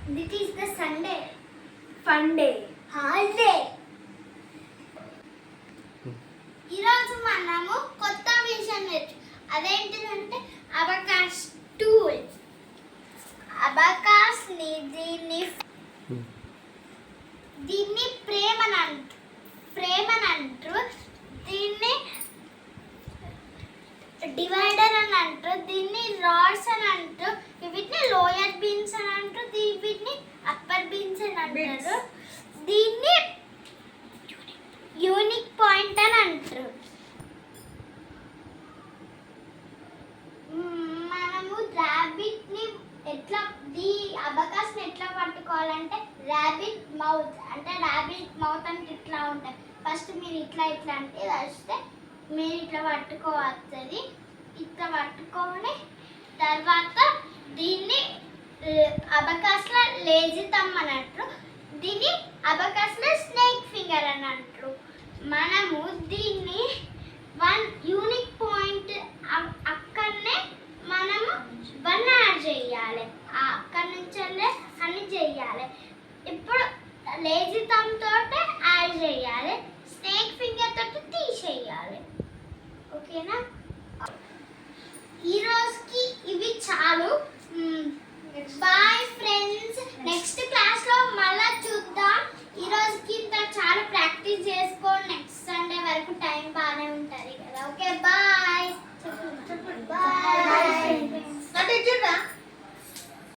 This is the Sunday. Fun day. Holiday. ఈరోజు మనము కొత్త విషయం అదేంటిదంటే అబకాస్ టూల్. అబకాస్ దీన్ని ఫ్రేమ్ అని అంటారు. దీన్ని డివైడర్ అని అంటారు. దీన్ని రాడ్స్ అని అంటారు. వీటిని లోయర్ బీన్స్ అని అంటారు. వీటిని అప్పర్ బీన్స్ అని అంటారు. దీన్ని యూనిక్ పాయింట్ అని అంటారు. మనము ర్యాబిట్ని అబకాస్ని ఎట్లా పట్టుకోవాలంటే ర్యాబిట్ మౌత్ అంటే ఇట్లా ఉంటుంది. ఫస్ట్ మీరు ఇట్లా అంటే వస్తే మీరు ఇట్లా పట్టుకోవస్తుంది. ఇట్లా పట్టుకొని తర్వాత దీన్ని అబకాస్లో లేజీ థంబ్ అని అంటారు. దీన్ని అబకాస్లో స్నేక్ ఫింగర్ అని అంటారు. మనము దీన్ని యూనిక్